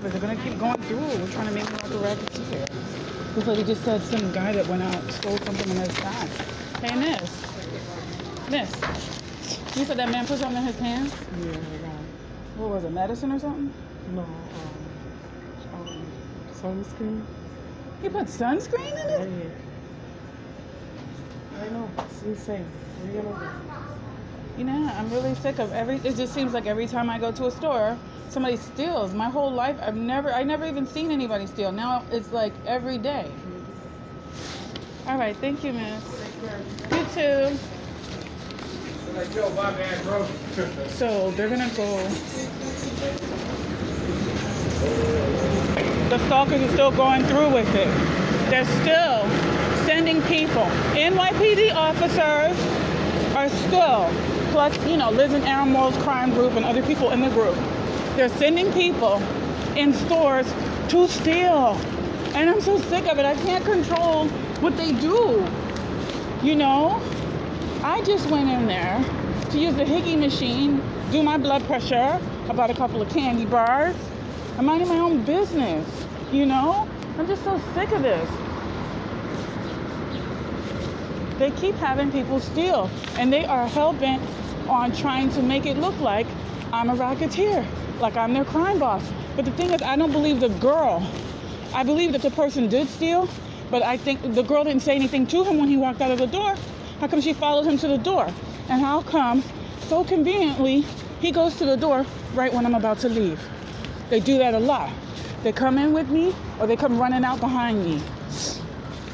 Is it gonna keep going through? We're trying to make me like a racketeer. This lady just said some guy that went out stole something in his bag. Hey, Miss. You said that man put something in his pants? Yeah, I got What was it, medicine or something? no, sunscreen. He put sunscreen in it? Yeah. I know, it's insane. What are you gonna do? You know, I'm really sick of it just seems like every time I go to a store, somebody steals. My whole life, I never even seen anybody steal. Now it's like every day. All right, thank you, miss. You too. So they're gonna go. The stalkers are still going through with it. They're still sending people. NYPD officers are still, plus, Liz and Aaron Morrill's crime group and other people in the group. They're sending people in stores to steal. And I'm so sick of it. I can't control what they do. I just went in there to use the Higgy machine, do my blood pressure, about a couple of candy bars. I'm minding my own business, I'm just so sick of this. They keep having people steal, and they are hell-bent on trying to make it look like I'm a racketeer, like I'm their crime boss. But the thing is, I don't believe the girl. I believe that the person did steal, but I think the girl didn't say anything to him when he walked out of the door. How come she followed him to the door? And how come, so conveniently, he goes to the door right when I'm about to leave? They do that a lot. They come in with me, or they come running out behind me.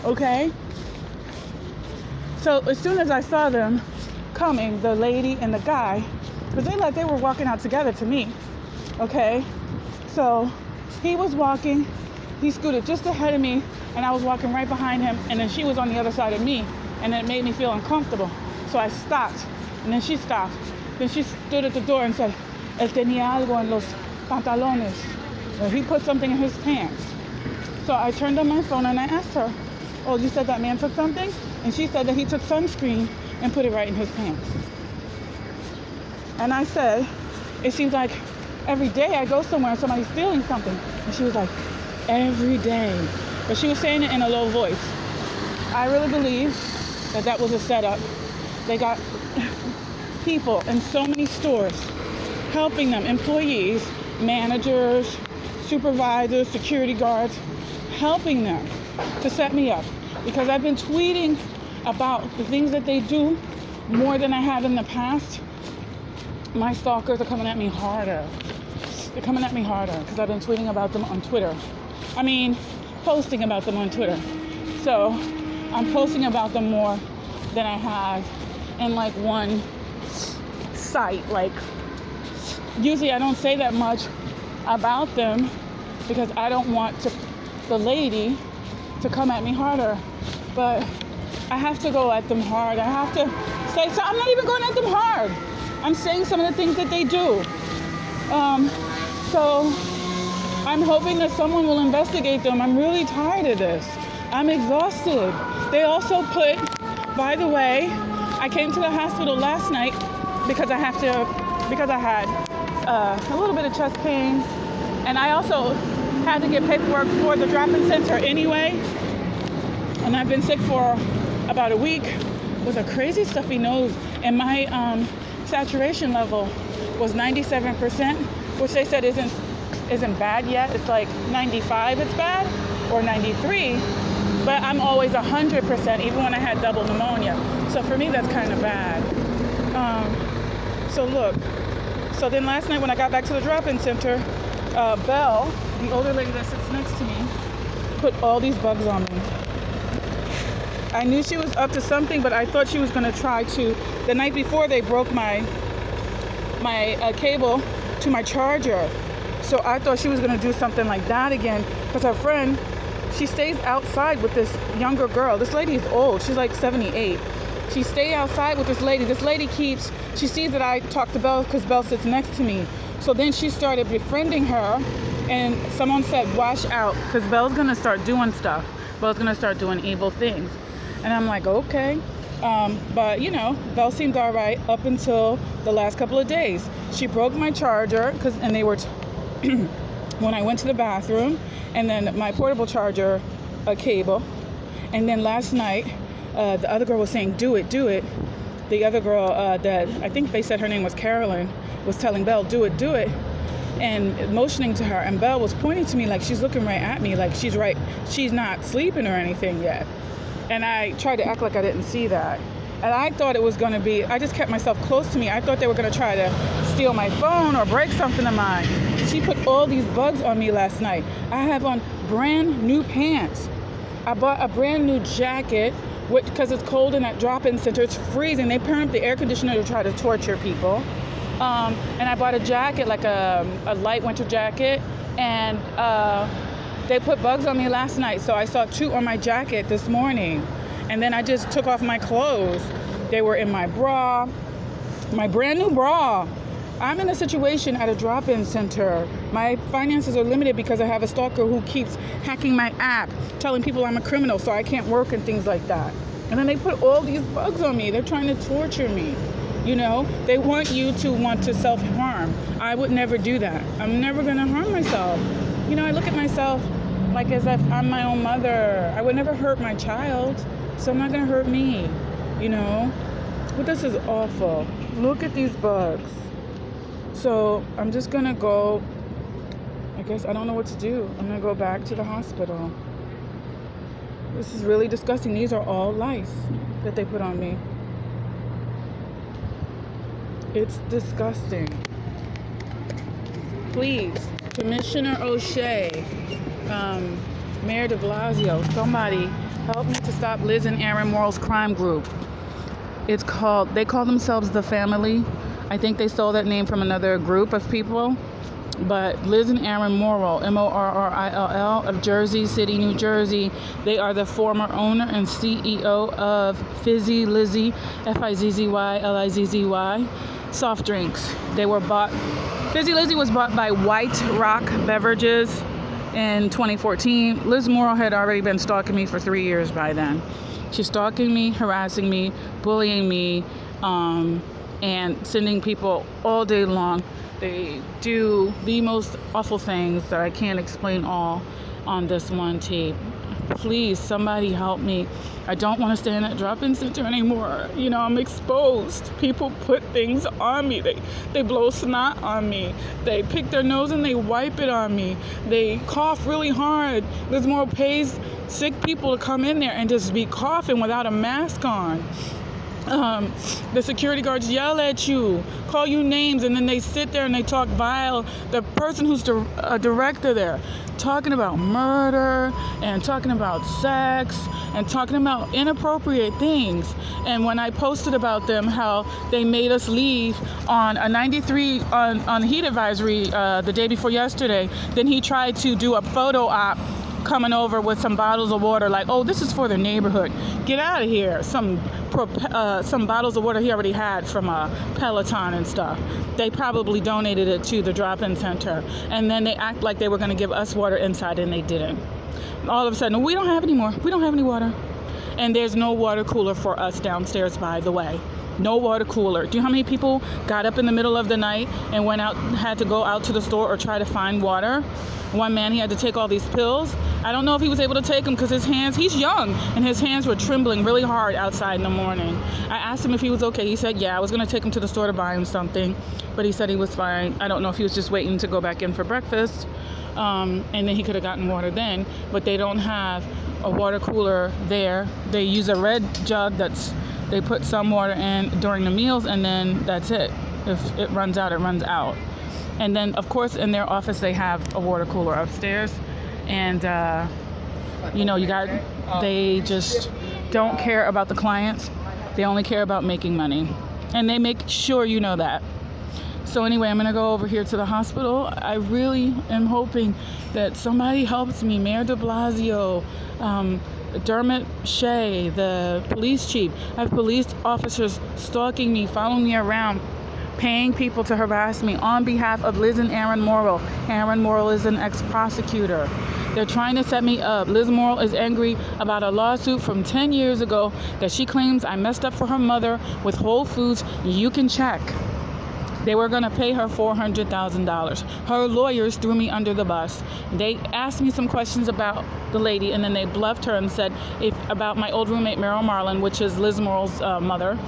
Okay? So as soon as I saw them coming, the lady and the guy, because they were walking out together to me. Okay? So he was walking, he scooted just ahead of me, and I was walking right behind him, and then she was on the other side of me, and it made me feel uncomfortable. So I stopped, and then she stopped. Then she stood at the door and said, "Él tenía algo en los pantalones." He put something in his pants. So I turned on my phone and I asked her, "Oh, you said that man took something?" And she said that he took sunscreen and put it right in his pants. And I said, "It seems like every day I go somewhere and somebody's stealing something." And she was like, "Every day." But she was saying it in a low voice. I really believe that was a setup. They got people in so many stores helping them, employees, managers, supervisors, security guards, helping them to set me up. Because I've been tweeting about the things that they do more than I have in the past. My stalkers are coming at me harder. They're coming at me harder because I've been tweeting about them on Twitter. Posting about them on Twitter. So I'm posting about them more than I have in like one site. Like, usually I don't say that much about them because I don't want the lady to come at me harder. But I have to go at them hard. I have to say, so I'm not even going at them hard. I'm saying some of the things that they do. So I'm hoping that someone will investigate them. I'm really tired of this. I'm exhausted. They also put, by the way, I came to the hospital last night because I had a little bit of chest pain, and I also had to get paperwork for the drop-in center anyway. And I've been sick for about a week with a crazy stuffy nose, and my saturation level was 97%, which they said isn't bad yet. It's like 95 it's bad, or 93, but I'm always 100%, even when I had double pneumonia. So for me, that's kind of bad. So then last night when I got back to the drop-in center, Belle, the older lady that sits next to me, put all these bugs on me. I knew she was up to something, but I thought she was going to try to. The night before, they broke my cable to my charger. So I thought she was going to do something like that again, because her friend, she stays outside with this younger girl. This lady is old. She's like 78. She stayed outside with this lady. This lady she sees that I talk to Belle because Belle sits next to me. So then she started befriending her, and someone said, "Watch out, because Belle's going to start doing stuff. Belle's going to start doing evil things." And I'm like, okay. But, Belle seemed all right up until the last couple of days. She broke my charger, and they were when I went to the bathroom, and then my portable charger, a cable. And then last night, the other girl was saying, do it. The other girl that I think they said her name was Carolyn was telling Belle, do it. And motioning to her. And Belle was pointing to me like she's looking right at me, like she's not sleeping or anything yet. And I tried to act like I didn't see that. And I thought it was going to be, I just kept myself close to me. I thought they were going to try to steal my phone or break something of mine. She put all these bugs on me last night. I have on brand new pants. I bought a brand new jacket because it's cold in that drop-in center. It's freezing. They turn up the air conditioner to try to torture people. And I bought a jacket, like a light winter jacket. And they put bugs on me last night. So I saw 2 on my jacket this morning. And then I just took off my clothes. They were in my bra, my brand new bra. I'm in a situation at a drop-in center. My finances are limited because I have a stalker who keeps hacking my app, telling people I'm a criminal so I can't work and things like that. And then they put all these bugs on me. They're trying to torture me. You know, they want you to want to self-harm. I would never do that. I'm never gonna harm myself. You know, I look at myself like as if I'm my own mother. I would never hurt my child. So I'm not going to hurt me, you know? But this is awful. Look at these bugs. So I'm just going to go, I guess I don't know what to do. I'm going to go back to the hospital. This is really disgusting. These are all lice that they put on me. It's disgusting. Please, Commissioner O'Shea, Mayor de Blasio, somebody help me to stop Liz and Aaron Morrill's crime group. They call themselves The Family. I think they stole that name from another group of people. But Liz and Aaron Morrill, Morrill, of Jersey City, New Jersey, they are the former owner and CEO of Fizzy Lizzy, Fizzylizzy, soft drinks. Fizzy Lizzy was bought by White Rock Beverages in 2014. Liz Morrill had already been stalking me for 3 years by then. She's stalking me, harassing me, bullying me, and sending people all day long. They do the most awful things that I can't explain all on this one tape. Please, somebody help me. I don't want to stay in that drop-in center anymore. You know, I'm exposed. People put things on me. They blow snot on me. They pick their nose and they wipe it on me. They cough really hard. Liz Morrill pays sick people to come in there and just be coughing without a mask on. The security guards yell at you, call you names, and then they sit there and they talk vile. The person who's a director there, talking about murder and talking about sex and talking about inappropriate things. And when I posted about them, how they made us leave on a 93 on heat advisory the day before yesterday, then he tried to do a photo op coming over with some bottles of water, like, oh, this is for the neighborhood. Get out of here. Some bottles of water he already had from a Peloton and stuff. They probably donated it to the drop-in center. And then they act like they were going to give us water inside, and they didn't. All of a sudden, we don't have any more. We don't have any water. And there's no water cooler for us downstairs, by the way. No water cooler. Do you know how many people got up in the middle of the night and had to go out to the store or try to find water? One man, he had to take all these pills. I don't know if he was able to take them because he's young, and his hands were trembling really hard outside in the morning. I asked him if he was okay. He said, yeah, I was going to take him to the store to buy him something, but he said he was fine. I don't know if he was just waiting to go back in for breakfast, and then he could have gotten water then, but they don't have a water cooler there. They use a red jug they put some water in during the meals, and then that's it. If it runs out, it runs out. And then, of course, in their office, they have a water cooler upstairs. And, they just don't care about the clients. They only care about making money. And they make sure you know that. So anyway, I'm going to go over here to the hospital. I really am hoping that somebody helps me. Mayor de Blasio, Dermot Shea, the police chief. I have police officers stalking me, following me around, paying people to harass me on behalf of Liz and Aaron Morrill. Aaron Morrill is an ex-prosecutor. They're trying to set me up. Liz Morrill is angry about a lawsuit from 10 years ago that she claims I messed up for her mother with Whole Foods. You can check. They were going to pay her $400,000. Her lawyers threw me under the bus. They asked me some questions about the lady, and then they bluffed her and said about my old roommate, Aaron Morrill, which is Liz Morrill's mother.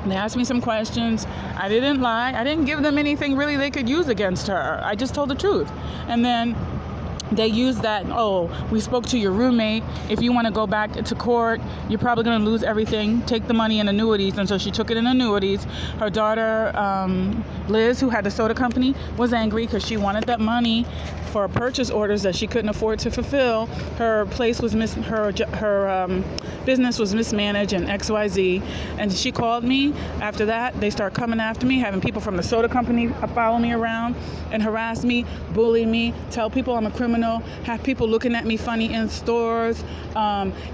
They asked me some questions. I didn't lie. I didn't give them anything really they could use against her. I just told the truth. And then they used that, we spoke to your roommate. If you want to go back to court, you're probably going to lose everything. Take the money in annuities. And so she took it in annuities. Her daughter, Liz, who had the soda company, was angry because she wanted that money for purchase orders that she couldn't afford to fulfill. Her place was her business was mismanaged and XYZ. And she called me. After that, they started coming after me, having people from the soda company follow me around and harass me, bully me, tell people I'm a criminal, have people looking at me funny in stores.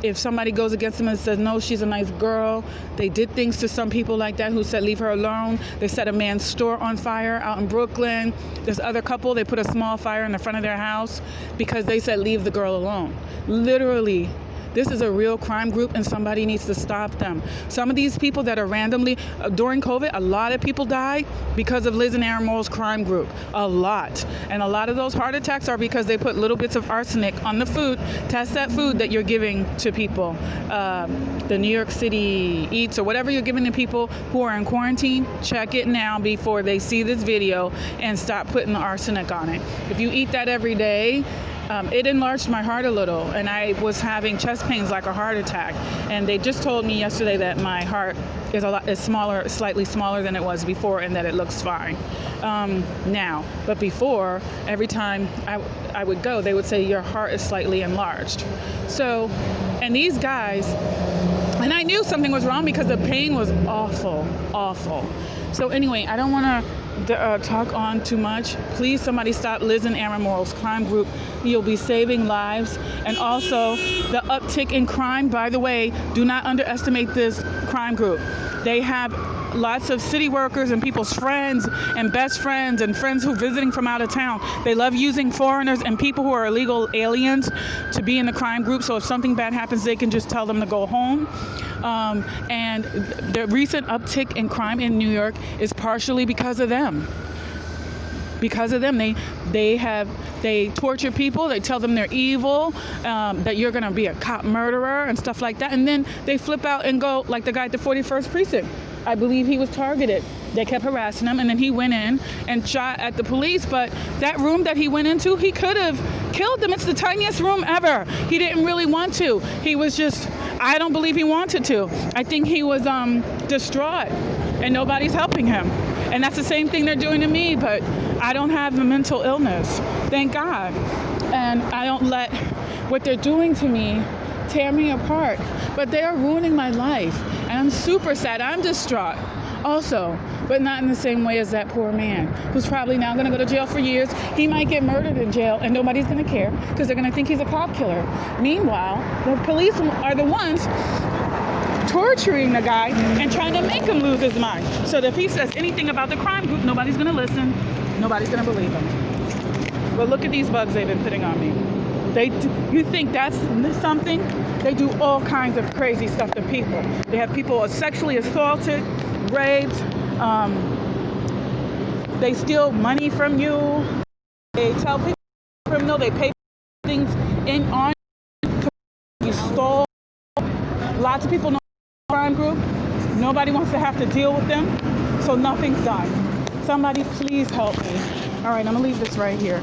If somebody goes against them and says, no, she's a nice girl. They did things to some people like that who said, leave her alone. They set a man's store on fire out in Brooklyn. This other couple, they put a small fire in the front of their house because they said, leave the girl alone. Literally. This is a real crime group, and somebody needs to stop them. Some of these people that are randomly, during COVID, a lot of people died because of Liz and Aaron Morrill's crime group. A lot. And a lot of those heart attacks are because they put little bits of arsenic on the food. Test that food that you're giving to people. The New York City Eats or whatever you're giving to people who are in quarantine, check it now before they see this video and stop putting the arsenic on it. If you eat that every day, it enlarged my heart a little, and I was having chest pains like a heart attack. And they just told me yesterday that my heart is smaller, slightly smaller than it was before, and that it looks fine now. But before, every time I would go, they would say your heart is slightly enlarged. So, and these guys, and I knew something was wrong because the pain was awful, awful. So anyway, I don't want to talk on too much. Please, somebody stop Liz and Aaron Morrill's crime group. You'll be saving lives. And also, the uptick in crime, by the way, do not underestimate this crime group. They have lots of city workers and people's friends and best friends and friends who are visiting from out of town. They love using foreigners and people who are illegal aliens to be in the crime group. So if something bad happens, they can just tell them to go home. And the recent uptick in crime in New York is partially because of them. Because of them, they torture people. They tell them they're evil, that you're gonna be a cop murderer and stuff like that. And then they flip out and go like the guy at the 41st precinct. I believe he was targeted. They kept harassing him, and then he went in and shot at the police. But that room that he went into, he could have killed them. It's the tiniest room ever. He didn't really want to. He was just, I don't believe he wanted to. I think he was distraught, and nobody's helping him. And that's the same thing they're doing to me, but I don't have a mental illness, thank God. And I don't let what they're doing to me tear me apart. But they are ruining my life, and I'm super sad. I'm distraught also, but not in the same way as that poor man who's probably now going to go to jail for years. He might get murdered in jail, and nobody's going to care because they're going to think he's a cop killer. Meanwhile, the police are the ones torturing the guy and trying to make him lose his mind. So that if he says anything about the crime group, nobody's going to listen. Nobody's going to believe him. But look at these bugs they've been putting on me. You think that's something? They do all kinds of crazy stuff to people. They have people sexually assaulted, raped. They steal money from you. They tell people criminal. They pay things on you stole. Lots of people know the crime group. Nobody wants to have to deal with them, so nothing's done. Somebody please help me. All right, I'm gonna leave this right here.